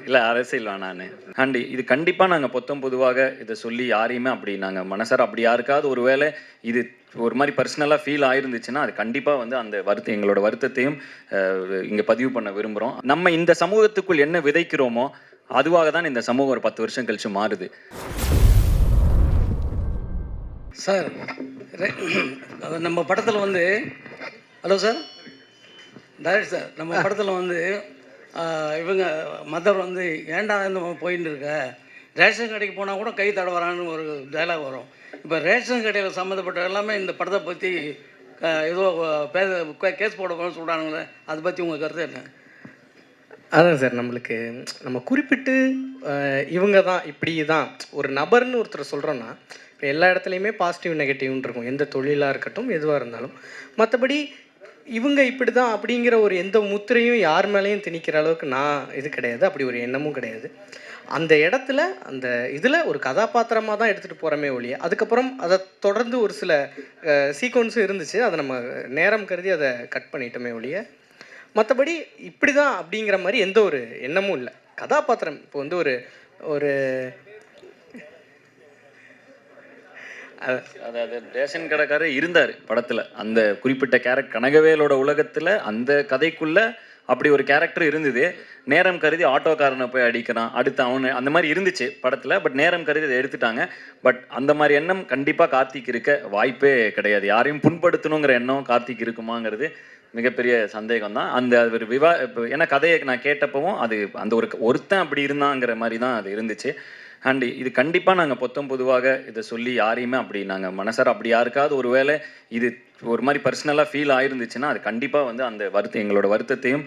இல்லை அரசியல் வேணான்னு ஆண்டி இது கண்டிப்பாக நாங்கள் பொதுவாக இதை சொல்லி யாரையுமே அப்படி நாங்கள் மனசார அப்படி யாருக்காவது ஒரு வேளை இது ஒரு மாதிரி பர்சனலாக ஃபீல் ஆயிருந்துச்சுன்னா அது கண்டிப்பாக வந்து அந்த எங்களோட வருத்தத்தையும் இங்கே பதிவு பண்ண விரும்புகிறோம். நம்ம இந்த சமூகத்துக்குள் என்ன விதைக்கிறோமோ அதுவாக தான் இந்த சமூகம் ஒரு 10 வருஷம் கழிச்சு மாறுது. சார் நம்ம படத்தில் வந்து ஹலோ சார் டைரக்ட் சார் நம்ம படத்தில் வந்து இவங்க மதர் வந்து ஏன்டா இந்த போயின்னு இருக்க, ரேஷன் கடைக்கு போனால் கூட கை தடவரான்னு ஒரு டைலாக் வரும். இப்போ ரேஷன் கடையில் சம்மந்தப்பட்ட எல்லாமே இந்த படத்தை பற்றி ஏதோ கேஸ் போட போகணும்னு சொல்கிறாங்களே, அதை பற்றி உங்கள் கருத்து என்ன? அதான் சார், நம்ம குறிப்பிட்டு இவங்க தான் இப்படி தான் ஒரு நபர்னு ஒருத்தர் சொல்கிறோன்னா இப்போ எல்லா இடத்துலையுமே பாசிட்டிவ் நெகட்டிவ்னு இருக்கும், எந்த தொழிலாக இருக்கட்டும் எதுவாக இருந்தாலும். மற்றபடி இவங்க இப்படி தான் அப்படிங்கிற ஒரு எந்த முத்திரையும் யார் மேலேயும் திணிக்கிற அளவுக்கு நான் இது கிடையாது, அப்படி ஒரு எண்ணமும் கிடையாது. அந்த இடத்துல அந்த இதில் ஒரு கதாபாத்திரமாக தான் எடுத்துகிட்டு போகிறோமே ஒழிய, அதுக்கப்புறம் அதை தொடர்ந்து ஒரு சில சீக்வன்ஸும் இருந்துச்சு, அதை நம்ம நேரம் கருதி அதை கட் பண்ணிட்டோமே ஒழிய, மற்றபடி இப்படி தான் அப்படிங்கிற மாதிரி எந்த ஒரு எண்ணமும் இல்லை. கதாபாத்திரம் இப்போ வந்து ஒரு அதாவது ரேஷன் கடைக்காரர் இருந்தார் படத்தில், அந்த குறிப்பிட்ட கேரக்டர் கனகவேலோட உலகத்தில் அந்த கதைக்குள்ள அப்படி ஒரு கேரக்டர் இருந்தது. நேரம் கருதி ஆட்டோக்காரனை போய் அடிக்கிறான், அடுத்து அவனு அந்த மாதிரி இருந்துச்சு படத்தில். பட் நேரம் கருதி அதை எடுத்துட்டாங்க. பட் அந்த மாதிரி எண்ணம் கண்டிப்பாக கார்த்திக் இருக்க வாய்ப்பே கிடையாது. யாரையும் புண்படுத்தணுங்கிற எண்ணம் கார்த்திக் இருக்குமாங்கிறது மிகப்பெரிய சந்தேகம் தான். அந்த ஒரு ஏன்னா கதையை நான் கேட்டப்பவும் அது அந்த ஒருத்தன் அப்படி இருந்தாங்கிற மாதிரி தான் அது இருந்துச்சு. அண்ட் இது கண்டிப்பாக நாங்கள் பொதுவாக இதை சொல்லி யாரையுமே அப்படி நாங்கள் மனசார அப்படி யாருக்காவது ஒரு வேளை இது ஒரு மாதிரி பர்சனலாக ஃபீல் ஆயிருந்துச்சுன்னா அது கண்டிப்பாக வந்து அந்த எங்களோட வருத்தத்தையும்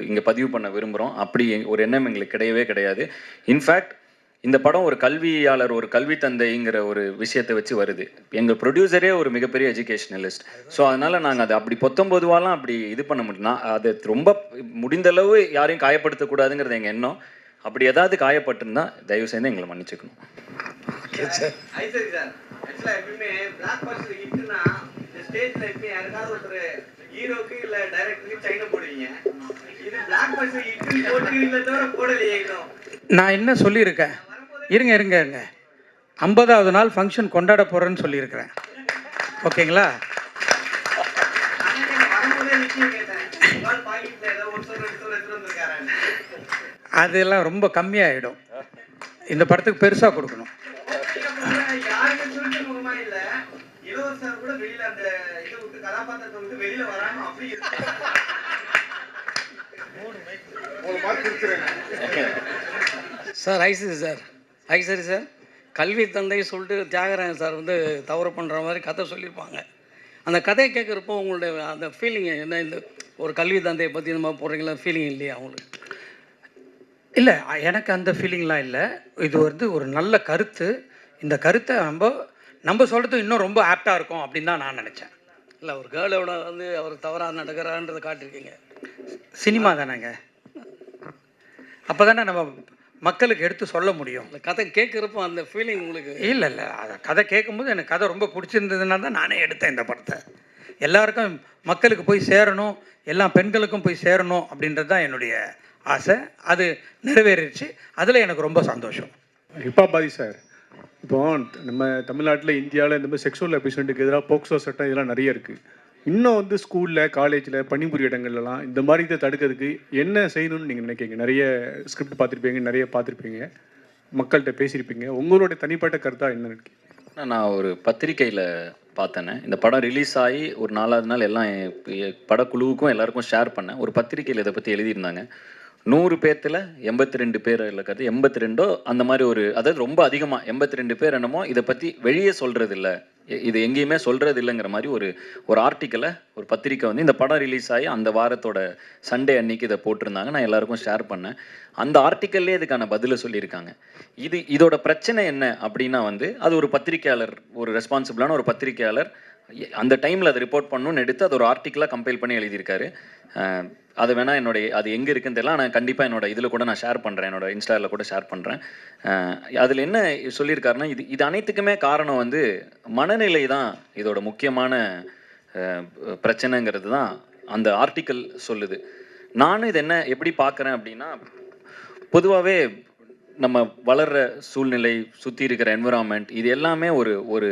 இங்கே பதிவு பண்ண விரும்புகிறோம். அப்படி ஒரு எண்ணம் எங்களுக்கு கிடையவே கிடையாது. இன்ஃபேக்ட் இந்த படம் ஒரு கல்வியாளர், ஒரு கல்வி தந்தைங்கிற ஒரு விஷயத்தை வச்சு வருது. எங்கள் ப்ரொடியூசரே ஒரு மிகப்பெரிய எஜுகேஷனலிஸ்ட். ஸோ அதனால் நாங்கள் அதை அப்படி பொதுவாலாம் அப்படி இது பண்ண முடியும்னா அது ரொம்ப முடிந்தளவு யாரையும் காயப்படுத்தக்கூடாதுங்கிறது எங்கள் எண்ணம். அப்படி ஏதாவது காயப்பட்டிருந்தா தயவு செய்து எங்களை மன்னிச்சுக்கணும். நான் என்ன சொல்லியிருக்கேன், இருங்க 50வது நாள் ஃபங்க்ஷன் கொண்டாட போகிறேன்னு சொல்லியிருக்கிறேன். ஓகேங்களா? அதெல்லாம் ரொம்ப கம்மியாகிடும். இந்த படத்துக்கு பெருசாக கொடுக்கணும். சார் ஐசரி சார் கல்வி தந்தை சொல்லிட்டு தியாகராஜன் சார் வந்து தவறு பண்ணுற மாதிரி கதை சொல்லியிருப்பாங்க. அந்த கதையை கேட்குறப்போ உங்களுடைய அந்த ஃபீலிங் என்ன? இந்த ஒரு கல்வி தந்தையை பற்றி நம்ம போடுறீங்களா, ஃபீலிங் இல்லையா அவங்களுக்கு? இல்லை, எனக்கு அந்த ஃபீலிங்லாம் இல்லை. இது வந்து ஒரு நல்ல கருத்து. இந்த கருத்தை நம்ம சொல்கிறது இன்னும் ரொம்ப ஆப்டாக இருக்கும் அப்படின்னு தான் நான் நினச்சேன். இல்லை, ஒரு கேர்ளோட வந்து அவர் தவறாக நடக்கிறான்றதை காட்டியிருக்கீங்க. சினிமா தானேங்க, அப்போ தானே நம்ம மக்களுக்கு எடுத்து சொல்ல முடியும். இந்த கதை கேட்குறப்போ அந்த ஃபீலிங் உங்களுக்கு? இல்லை அதை கதை கேட்கும்போது எனக்கு கதை ரொம்ப பிடிச்சிருந்ததுனால தான் நானே எடுத்தேன் இந்த படத்தை. எல்லாருக்கும் மக்களுக்கு போய் சேரணும், எல்லா பெண்களுக்கும் போய் சேரணும் அப்படின்றது தான் என்னுடைய ஆசை. அது நிறைவேறிடுச்சு. அதில் எனக்கு ரொம்ப சந்தோஷம். ஹிப்பாபாதி சார், இப்போ நம்ம தமிழ்நாட்டில் இந்தியாவில் இந்த மாதிரி செக்ஷுவல் அபியூஸ்மெண்ட்டுக்கு எதிராக போக்சோ சட்டம் இதெல்லாம் நிறைய இருக்குது. இன்னும் வந்து ஸ்கூலில் காலேஜில் பணிபுரிய இடங்கள்லாம் இந்த மாதிரி இதை தடுக்கிறதுக்கு என்ன செய்யணும்னு நீங்கள் நினைக்கிறீங்க? நிறைய ஸ்கிரிப்ட் பார்த்துருப்பீங்க, நிறைய பார்த்துருப்பீங்க, மக்கள்கிட்ட பேசியிருப்பீங்க. உங்களுடைய தனிப்பட்ட கருத்தாக என்ன நினைக்கிறீங்க? நான் ஒரு பத்திரிக்கையில் பார்த்தேனே, இந்த படம் ரிலீஸ் ஆகி ஒரு 4வது நாள் எல்லாம் படக்குழுவுக்கும் எல்லாருக்கும் ஷேர் பண்ணேன். ஒரு பத்திரிக்கையில் இதை பற்றி எழுதியிருந்தாங்க. 100 பேர்த்தில் 82 பேர் இருக்கிறது 82 அந்த மாதிரி ஒரு, அதாவது ரொம்ப அதிகமாக 82 பேர் என்னமோ இதை பற்றி வெளியே சொல்கிறது இல்லை, இது எங்கேயுமே சொல்கிறது இல்லைங்கிற மாதிரி ஒரு ஆர்டிக்கலை ஒரு பத்திரிக்கை வந்து இந்த படம் ரிலீஸ் ஆகி அந்த வாரத்தோட சண்டே அன்னைக்கு இதை போட்டிருந்தாங்க. நான் எல்லாருக்கும் ஷேர் பண்ணேன். அந்த ஆர்டிக்கல்லே இதுக்கான பதிலை சொல்லியிருக்காங்க. இதோட பிரச்சனை என்ன அப்படின்னா வந்து அது ஒரு பத்திரிக்கையாளர், ஒரு ரெஸ்பான்சிபிளான ஒரு பத்திரிக்கையாளர் அந்த டைமில் அதை ரிப்போர்ட் பண்ணணும்னு எடுத்து அது ஒரு ஆர்டிக்கலாக கம்பைல் பண்ணி எழுதியிருக்காரு. அதை வேணால் அது எங்கே இருக்குன்னு தெரியல, ஆனால் கண்டிப்பாக இதில் கூட நான் ஷேர் பண்ணுறேன், என்னோடய இன்ஸ்டாவில் கூட ஷேர் பண்ணுறேன். அதில் என்ன சொல்லியிருக்காருன்னா, இது அனைத்துக்குமே காரணம் வந்து மனநிலை தான் இதோட முக்கியமான பிரச்சனைங்கிறது தான் அந்த ஆர்டிக்கல் சொல்லுது. நானும் இது எப்படி பார்க்குறேன் அப்படின்னா, பொதுவாகவே நம்ம வளர்ற சூழ்நிலை, சுற்றி இருக்கிற என்விரான்மெண்ட் இது எல்லாமே ஒரு ஒரு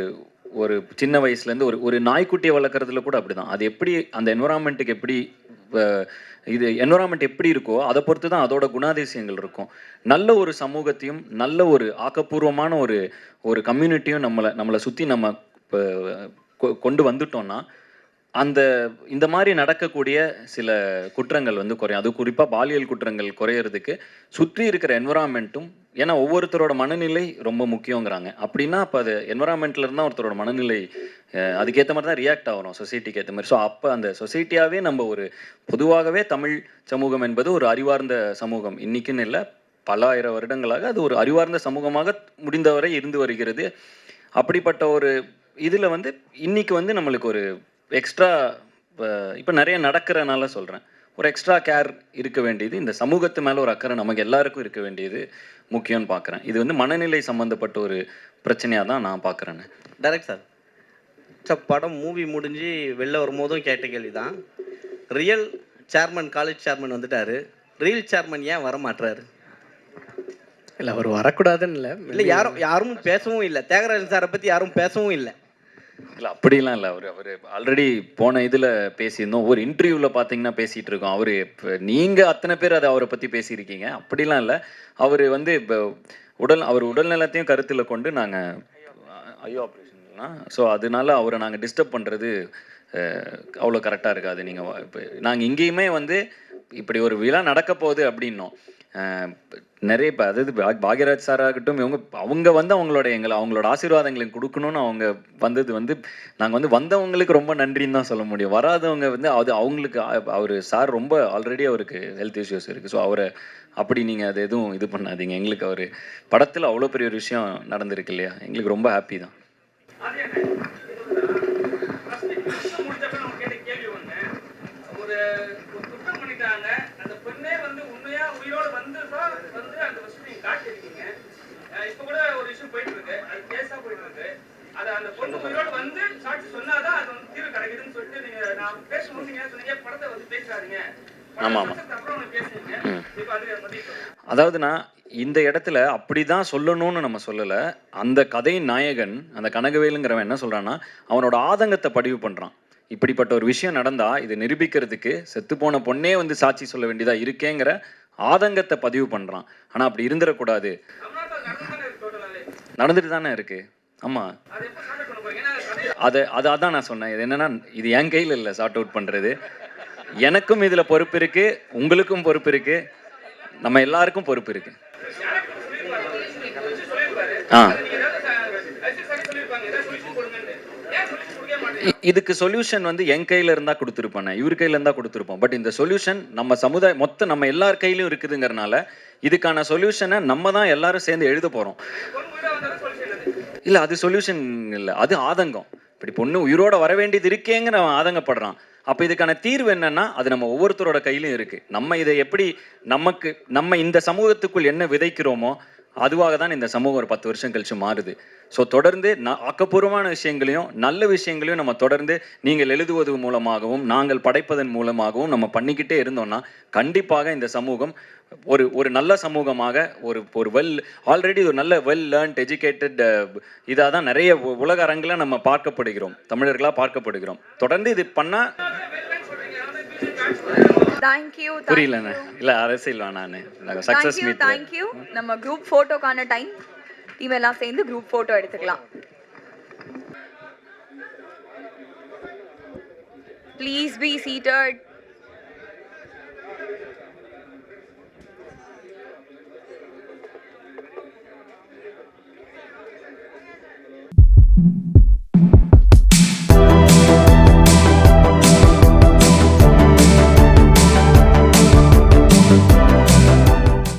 ஒரு சின்ன வயசுலேருந்து ஒரு ஒரு நாய்க்குட்டியை வளர்க்குறதுல கூட அப்படிதான். அது எப்படி அந்த என்விரான்மெண்ட்டுக்கு எப்படி இது என்விரான்மெண்ட் எப்படி இருக்கோ அதை பொறுத்து தான் அதோட குணாதிசயங்கள் இருக்கும். நல்ல ஒரு சமூகத்தையும் நல்ல ஒரு ஆக்கப்பூர்வமான ஒரு ஒரு கம்யூனிட்டியும் நம்மளை சுற்றி நம்ம கொண்டு வந்துட்டோம்னா அந்த இந்த மாதிரி நடக்கக்கூடிய சில குற்றங்கள் வந்து குறையும். அது குறிப்பாக பாலியல் குற்றங்கள் குறையிறதுக்கு சுற்றி இருக்கிற என்விரான்மெண்ட்டும், ஏன்னா ஒவ்வொருத்தரோட மனநிலை ரொம்ப முக்கியங்கிறாங்க. அப்படின்னா அப்போ அது என்விரான்மெண்ட்ல இருந்தால் ஒருத்தரோட மனநிலை அதுக்கேற்ற மாதிரி தான் ரியாக்ட் ஆகிறோம், சொசைட்டிக்கு ஏற்ற மாதிரி. ஸோ அப்போ அந்த சொசைட்டியாகவே நம்ம ஒரு பொதுவாகவே தமிழ் சமூகம் என்பது ஒரு அறிவார்ந்த சமூகம். இன்னைக்குன்னு இல்லை, பல ஆயிரம் வருடங்களாக அது ஒரு அறிவார்ந்த சமூகமாக முடிந்தவரை இருந்து வருகிறது. அப்படிப்பட்ட ஒரு இதில் வந்து இன்னைக்கு வந்து நம்மளுக்கு ஒரு எக்ஸ்ட்ரா இப்போ நிறைய நடக்கிறனால சொல்கிறேன், ஒரு எக்ஸ்ட்ரா கேர் இருக்க வேண்டியது, இந்த சமூகத்து மேலே ஒரு அக்கறை நமக்கு எல்லாருக்கும் இருக்க வேண்டியது முக்கியம்னு பார்க்குறேன். இது வந்து மனநிலை சம்மந்தப்பட்ட ஒரு பிரச்சனையாக தான் நான் பார்க்குறேன்னு. டேரக்ட் சார், சார் படம் மூவி முடிஞ்சு வெளில வரும்போதும் கேட்ட கேள்வி தான். ரியல் சேர்மன், காலேஜ் சேர்மன் வந்துட்டாரு, ரியல் சேர்மன் ஏன் வர மாட்டுறாரு? இல்லை அவர் வரக்கூடாதுன்னு இல்லை, இல்லை யாரும் பேசவும் இல்லை, தியாகராஜன் சாரை பற்றி யாரும் பேசவும் இல்லை. இல்லை அப்படிலாம் இல்லை. அவர் ஆல்ரெடி போன இதில் பேசியிருந்தோம், ஒரு இன்டர்வியூவில் பார்த்தீங்கன்னா பேசிகிட்டு இருக்கோம். அவர் இப்போ நீங்கள் அத்தனை பேர் அதை அவரை பற்றி பேசியிருக்கீங்க, அப்படிலாம் இல்லை. அவர் வந்து இப்போ அவர் உடல்நலத்தையும் கருத்தில் கொண்டு நாங்கள் ஐயோ ஆப்ரேஷன்லாம், ஸோ அதனால அவரை நாங்கள் டிஸ்டர்ப் பண்ணுறது அவ்வளோ கரெக்டாக இருக்காது. நீங்கள் இப்போ நாங்கள் இங்கேயுமே வந்து இப்படி ஒரு விழா நடக்க போகுது அப்படின்னோம், நிறைய இப்போ அதாவது பாக்யராஜ் சார் ஆகட்டும், அவங்க வந்து அவங்களோட ஆசீர்வாதங்களை கொடுக்கணும்னு அவங்க வந்தது வந்து நாங்கள் வந்து வந்தவங்களுக்கு ரொம்ப நன்றின்னு தான் சொல்ல முடியும். வராதவங்க வந்து அது அவங்களுக்கு அவர் சார் ரொம்ப ஆல்ரெடி அவருக்கு ஹெல்த் இஷ்யூஸ் இருக்குது. ஸோ அவரை அப்படி நீங்கள் அது எதுவும் இது பண்ணாதீங்க. எங்களுக்கு அவர் படத்தில் அவ்வளோ பெரிய ஒரு விஷயம் நடந்திருக்கு இல்லையா, எங்களுக்கு ரொம்ப ஹாப்பி தான். ஆமாம் ஆமாம். அதாவது நான் இந்த இடத்துல அப்படிதான் சொல்லணும்னு நம்ம சொல்லலை. அந்த கதையின் நாயகன் அந்த கனகவேலுங்கிறவன் என்ன சொல்றான்னா, அவனோட ஆதங்கத்தை பதிவு பண்றான். இப்படிப்பட்ட ஒரு விஷயம் நடந்தா இதை நிரூபிக்கிறதுக்கு செத்துப்போன பொண்ணே வந்து சாட்சி சொல்ல வேண்டியதா இருக்கேங்கிற ஆதங்கத்தை பதிவு பண்றான். ஆனா அப்படி இருந்துடக்கூடாது, நடந்துட்டு தானே இருக்கு. ஆமா, அதான் நான் சொன்னேன். இது என்னன்னா, இது என் கையில் இல்லை சார்ட் அவுட் பண்றது. எனக்கும் இதுல பொறுப்பு இருக்கு, உங்களுக்கும் பொறுப்பு இருக்கு, நம்ம எல்லாருக்கும் பொறுப்பு இருக்கு. இதுக்கு சொல்யூஷன் வந்து என் கையில இருந்தா கொடுத்துருப்பேன், இவர் கையில இருந்தா கொடுத்துருப்போம். பட் இந்த சொல்யூஷன் நம்ம சமுதாயம் மொத்தம் நம்ம எல்லார் கையிலும் இருக்குதுங்கிறனால இதுக்கான சொல்யூஷனை நம்ம தான் எல்லாரும் சேர்ந்து எழுத போறோம். இல்ல அது சொல்யூஷன் இல்லை, அது ஆதங்கம். இப்படி பொண்ணு உயிரோட வர வேண்டியது இருக்கேங்க அவன் ஆதங்கப்படுறான். அப்போ இதுக்கான தீர்வு என்னன்னா, அது நம்ம ஒவ்வொருத்தரோட கையிலும் இருக்கு. நம்ம இதை எப்படி நம்ம இந்த சமூகத்துக்குள் என்ன விதைக்கிறோமோ அதுவாக தான் இந்த சமூகம் ஒரு 10 வருஷம் கழிச்சு மாறுது. ஸோ தொடர்ந்து ஆக்கப்பூர்வமான விஷயங்களையும் நல்ல விஷயங்களையும் நம்ம தொடர்ந்து நீங்கள் எழுதுவது மூலமாகவும் நாங்கள் படைப்பதன் மூலமாகவும் நம்ம பண்ணிக்கிட்டே இருந்தோம்னா கண்டிப்பாக இந்த சமூகம் ஒரு நல்ல சமூகமாக ஒரு ஆல்ரெடி ஒரு நல்ல லேர்ன்ட் எஜுகேட்டட் இதாக தான் நிறைய உலக அரங்கில் நம்ம பார்க்கப்படுகிறோம், தமிழர்களாக பார்க்கப்படுகிறோம். தொடர்ந்து இது பண்ணா புரியலண்ணே. இல்லை அரசியல் வேணாண்ணே, சக்ஸஸ் மீட். தேங்க்யூ. நம்ம குரூப் ஃபோட்டோக்கான டைம், டீம் எல்லாம் சேர்ந்து குரூப் ஃபோட்டோ எடுத்துக்கலாம். Please be seated.